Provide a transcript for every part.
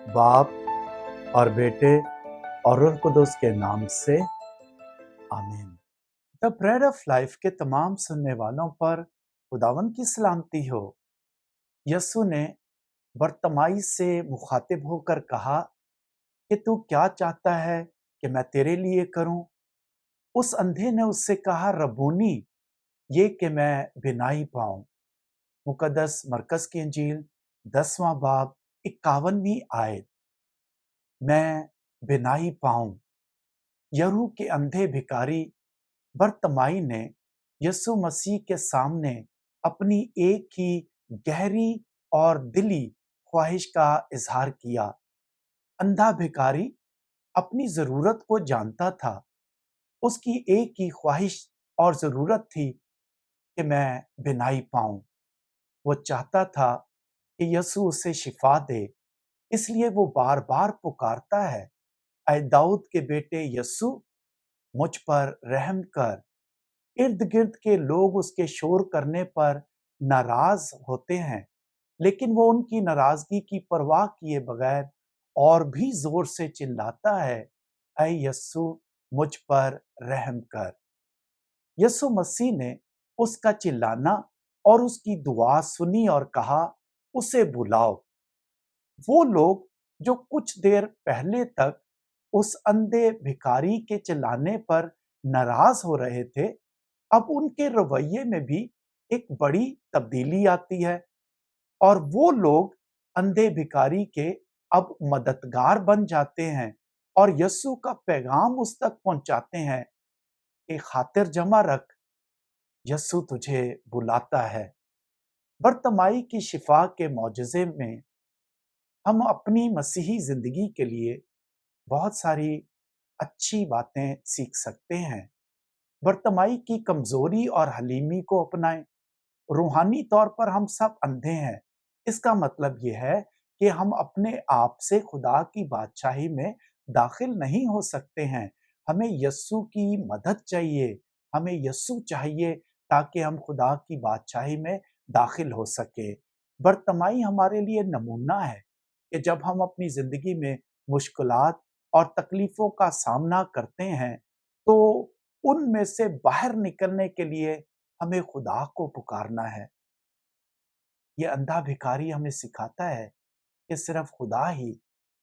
बाप और बेटे और रूह कुदुस के नाम से आमीन। द ब्रेड ऑफ लाइफ के तमाम सुनने वालों पर खुदावन की सलामती हो। यसु ने बरतमाई से मुखातिब होकर कहा कि तू क्या चाहता है कि मैं तेरे लिए करूं? उस अंधे ने उससे कहा, रबूनी, ये कि मैं बिनाई पाऊं। मुकद्दस मरकस की इंजील 10वां बाब 51वीं आयत। मैं बिनाई पाऊं। यरू के अंधे भिखारी बरतमाई ने यसु मसीह के सामने अपनी एक ही गहरी और दिली ख्वाहिश का इजहार किया। अंधा भिखारी अपनी जरूरत को जानता था। उसकी एक ही ख्वाहिश और जरूरत थी कि मैं बिनाई पाऊं। वो चाहता था कि यसु उसे शिफा दे, इसलिए वो बार बार पुकारता है, ऐ दाऊद के बेटे यसु, मुझ पर रहम कर। इर्द गिर्द के लोग उसके शोर करने पर नाराज होते हैं, लेकिन वो उनकी नाराजगी की परवाह किए बगैर और भी जोर से चिल्लाता है, ऐ यस्सु, मुझ पर रहम कर। यस्सु मसीह ने उसका चिल्लाना और उसकी दुआ सुनी और कहा, उसे बुलाओ। वो लोग जो कुछ देर पहले तक उस अंधे भिखारी के चिल्लाने पर नाराज हो रहे थे, अब उनके रवैये में भी एक बड़ी तब्दीली आती है और वो लोग अंधे भिखारी के अब मददगार बन जाते हैं और यस्सु का पैगाम उस तक पहुंचाते हैं कि खातिर जमा रख, यस्सु तुझे बुलाता है। बरतमाई की शिफा के मौजज़े में हम अपनी मसीही जिंदगी के लिए बहुत सारी अच्छी बातें सीख सकते हैं। बरतमाई की कमजोरी और हलीमी को अपनाएं। रूहानी तौर पर हम सब अंधे हैं। इसका मतलब यह है कि हम अपने आप से खुदा की बादशाही में दाखिल नहीं हो सकते हैं। हमें यस्सु की मदद चाहिए। हमें यस्सु चाहिए ताकि हम खुदा की बादशाही में दाखिल हो सके। बरतमाई हमारे लिए नमूना है कि जब हम अपनी जिंदगी में मुश्किलात और तकलीफों का सामना करते हैं, तो उनमें से बाहर निकलने के लिए हमें खुदा को पुकारना है। ये अंधा भिखारी हमें सिखाता है कि सिर्फ खुदा ही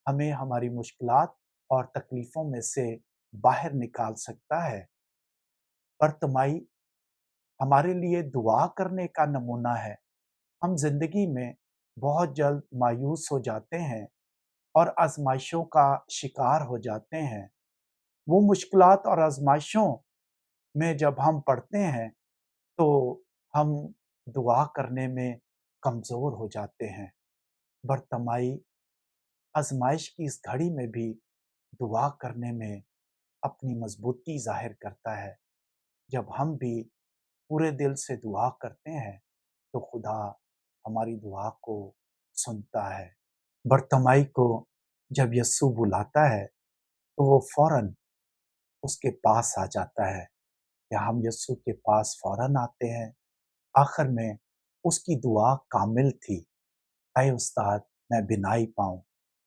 हमें हमारी मुश्किलात और तकलीफों में से बाहर निकाल सकता है। बरतमाई हमारे लिए दुआ करने का नमूना है। हम जिंदगी में बहुत जल्द मायूस हो जाते हैं और आजमाइशों का शिकार हो जाते हैं। वो मुश्किलात और आजमाइशों में जब हम पड़ते हैं, तो हम दुआ करने में कमजोर हो जाते हैं। बरतमाई आजमाइश की इस घड़ी में भी दुआ करने में अपनी मजबूती जाहिर करता है। जब हम भी पूरे दिल से दुआ करते हैं, तो खुदा हमारी दुआ को सुनता है। बरतमाई को जब यस्सु बुलाता है, तो वो फौरन उसके पास आ जाता है, या हम यस्सु के पास फौरन आते हैं। आखिर में उसकी दुआ कामिल थी, ऐ उस्ताद, मैं बिनाई पाऊं।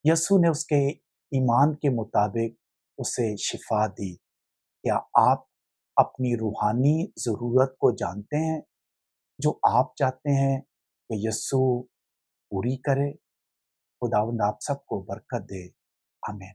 यस्सु ने उसके ईमान के मुताबिक उसे शिफा दी। क्या आप अपनी रूहानी जरूरत को जानते हैं, जो आप चाहते हैं कि यस्सु पूरी करे? खुदावंद आप सबको बरकत दे। आमीन।